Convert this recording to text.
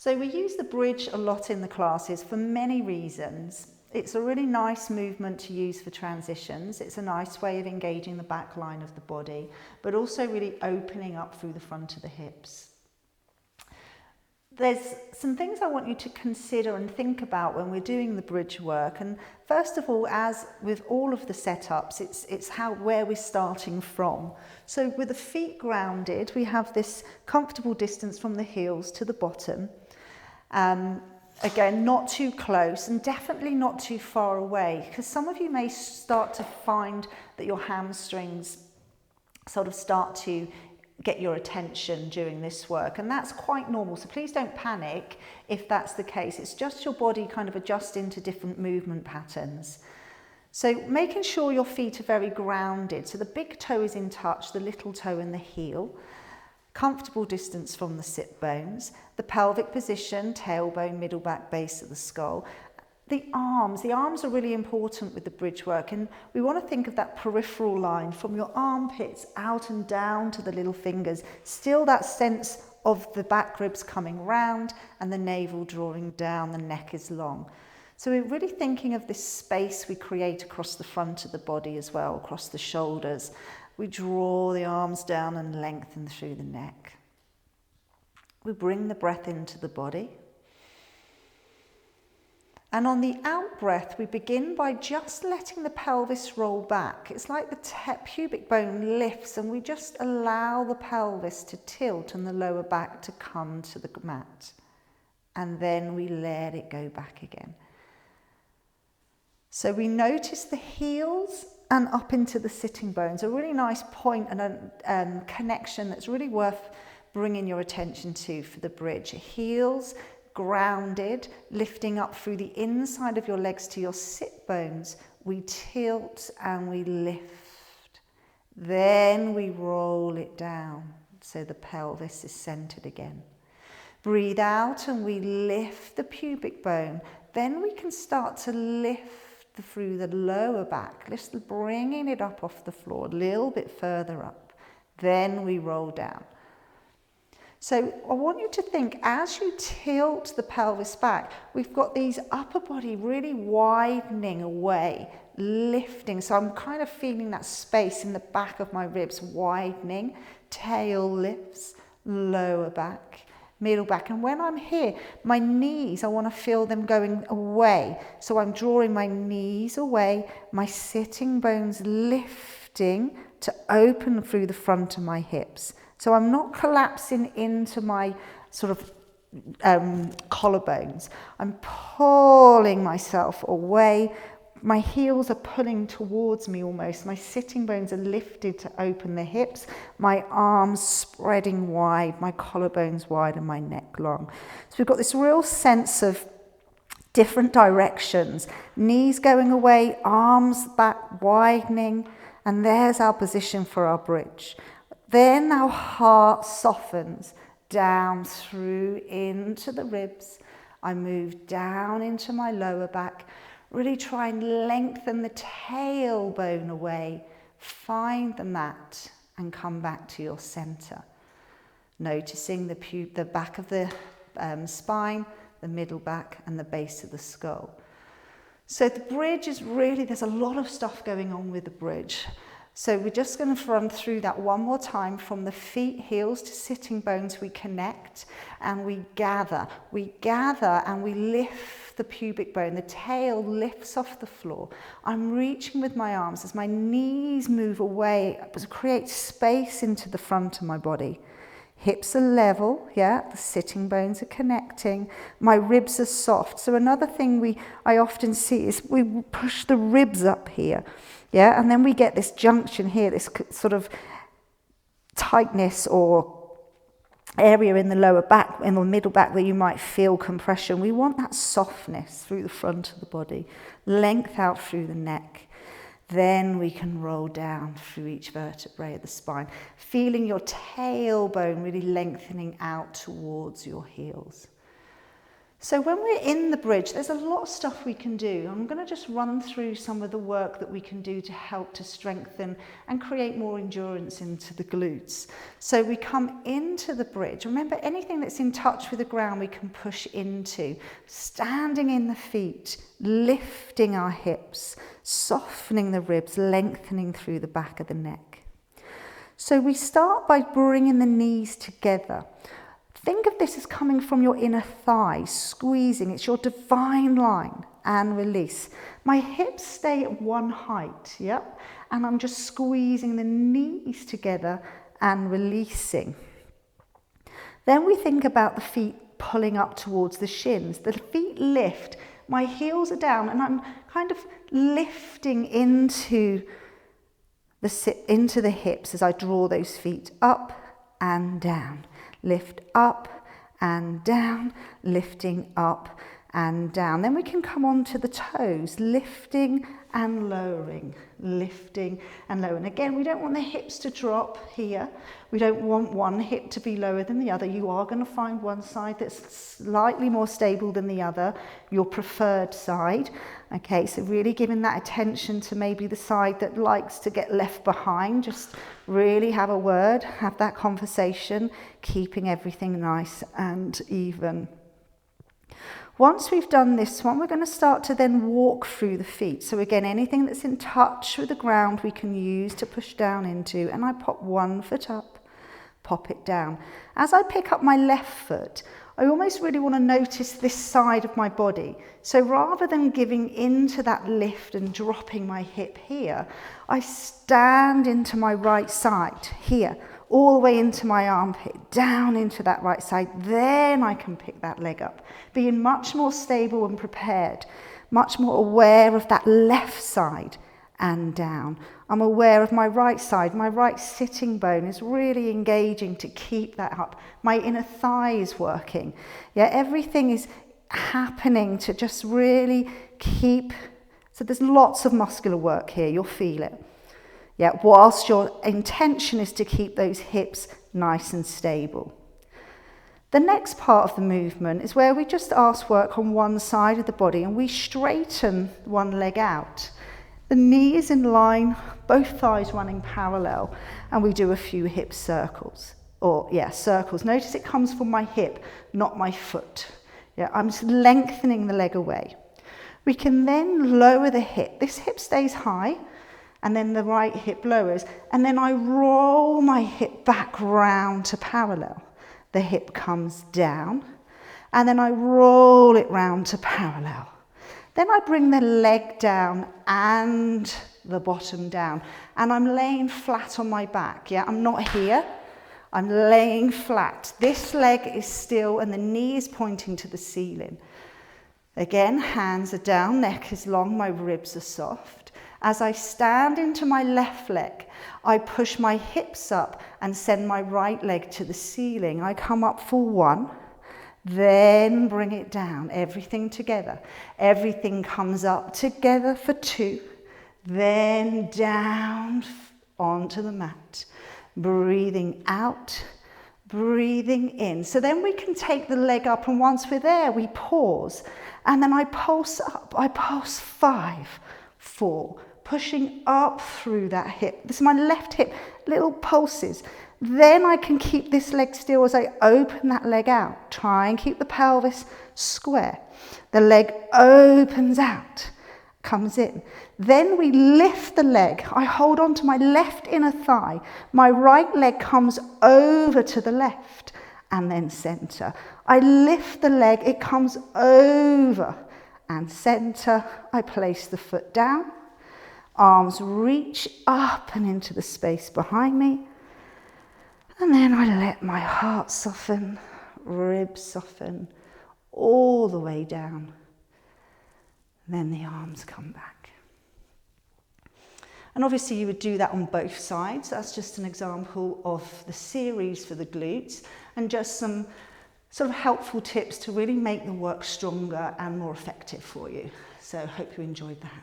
So we use the bridge a lot in the classes for many reasons. It's a really nice movement to use for transitions. It's a nice way of engaging the back line of the body, but also really opening up through the front of the hips. There's some things I want you to consider and think about when we're doing the bridge work. And first of all, as with all of the setups, it's where we're starting from. So with the feet grounded, we have this comfortable distance from the heels to the bottom. Again, not too close and definitely not too far away, because some of you may start to find that your hamstrings sort of start to get your attention during this work, and that's quite normal, so please don't panic if that's the case. It's just your body kind of adjusting to different movement patterns. So making sure your feet are very grounded, so the big toe is in touch, the little toe and the heel, comfortable distance from the sit bones, the pelvic position, tailbone, middle back, base of the skull. The arms are really important with the bridge work, and we want to think of that peripheral line from your armpits out and down to the little fingers. Still that sense of the back ribs coming round and the navel drawing down, the neck is long. So we're really thinking of this space we create across the front of the body as well, across the shoulders. We draw the arms down and lengthen through the neck. We bring the breath into the body. And on the out breath, we begin by just letting the pelvis roll back. It's like the pubic bone lifts and we just allow the pelvis to tilt and the lower back to come to the mat. And then we let it go back again. So we notice the heels and up into the sitting bones, a really nice point and a connection that's really worth bringing your attention to for the bridge. Heels grounded, lifting up through the inside of your legs to your sit bones. We tilt and we lift. Then we roll it down so the pelvis is centered again. Breathe out and we lift the pubic bone. Then we can start to lift through the lower back, just bringing it up off the floor, a little bit further up. Then we roll down. So I want you to think, as you tilt the pelvis back, we've got these upper body really widening away, lifting. So I'm kind of feeling that space in the back of my ribs widening, tail lifts, lower back, middle back. And when I'm here, my knees, I want to feel them going away. So I'm drawing my knees away, my sitting bones lifting to open through the front of my hips. So I'm not collapsing into my sort of collarbones. I'm pulling myself away. My heels are pulling towards me almost. My sitting bones are lifted to open the hips. My arms spreading wide, my collarbones wide and my neck long. So we've got this real sense of different directions. Knees going away, arms back widening, and there's our position for our bridge. Then our heart softens down through into the ribs. I move down into my lower back. Really try and lengthen the tailbone away. Find the mat and come back to your center. Noticing the back of the spine, the middle back and the base of the skull. So the bridge is really, there's a lot of stuff going on with the bridge. So we're just going to run through that one more time. From the feet, heels to sitting bones, we connect and we gather. We gather and we lift the pubic bone. The tail lifts off the floor. I'm reaching with my arms as my knees move away, create space into the front of my body. Hips are level, yeah, the sitting bones are connecting. My ribs are soft. So another thing I often see is we push the ribs up here. Yeah, and then we get this junction here, this sort of tightness or area in the lower back, in the middle back where you might feel compression. We want that softness through the front of the body, length out through the neck. Then we can roll down through each vertebrae of the spine, feeling your tailbone really lengthening out towards your heels. So when we're in the bridge, there's a lot of stuff we can do. I'm going to just run through some of the work that we can do to help to strengthen and create more endurance into the glutes. So we come into the bridge. Remember, anything that's in touch with the ground we can push into. Standing in the feet, lifting our hips, softening the ribs, lengthening through the back of the neck. So we start by bringing the knees together. Think of this as coming from your inner thigh, squeezing. It's your divine line, and release. My hips stay at one height, yep? And I'm just squeezing the knees together and releasing. Then we think about the feet pulling up towards the shins. The feet lift, my heels are down, and I'm kind of lifting into the hips as I draw those feet up and down. Lift up and down, lifting up and down. Then we can come on to the toes, lifting and lowering, lifting and lowering. Again, we don't want the hips to drop here. We don't want one hip to be lower than the other. You are going to find one side that's slightly more stable than the other, your preferred side. Okay, so really giving that attention to maybe the side that likes to get left behind. Just really have a word, have that conversation, keeping everything nice and even. Once we've done this one, we're going to start to then walk through the feet. So again, anything that's in touch with the ground we can use to push down into. And I pop one foot up, pop it down. As I pick up my left foot, I almost really want to notice this side of my body. So rather than giving into that lift and dropping my hip here, I stand into my right side here, all the way into my armpit, down into that right side. Then I can pick that leg up, being much more stable and prepared, much more aware of that left side and down. I'm aware of my right side. My right sitting bone is really engaging to keep that up. My inner thigh is working. Yeah, everything is happening to just really keep. So there's lots of muscular work here. You'll feel it. Yeah, whilst your intention is to keep those hips nice and stable. The next part of the movement is where we just work on one side of the body and we straighten one leg out. The knee is in line, both thighs running parallel, and we do a few hip circles. Circles. Notice it comes from my hip, not my foot. Yeah, I'm just lengthening the leg away. We can then lower the hip. This hip stays high, and then the right hip lowers, and then I roll my hip back round to parallel. The hip comes down, and then I roll it round to parallel. Then I bring the leg down and the bottom down, and I'm laying flat on my back. Yeah, I'm not here, I'm laying flat. This leg is still, and the knee is pointing to the ceiling. Again, hands are down, neck is long, my ribs are soft. As I stand into my left leg, I push my hips up and send my right leg to the ceiling. I come up for one, then bring it down, everything together. Everything comes up together for two, then down onto the mat. Breathing out, breathing in. So then we can take the leg up, and once we're there, we pause. And then I pulse up, I pulse 5, 4, pushing up through that hip. This is my left hip, little pulses. Then I can keep this leg still as I open that leg out. Try and keep the pelvis square. The leg opens out, comes in. Then we lift the leg. I hold on to my left inner thigh. My right leg comes over to the left and then center. I lift the leg, it comes over and center. I place the foot down. Arms reach up and into the space behind me. And then I let my heart soften, ribs soften, all the way down. Then the arms come back. And obviously you would do that on both sides. That's just an example of the series for the glutes and just some sort of helpful tips to really make the work stronger and more effective for you. So I hope you enjoyed that.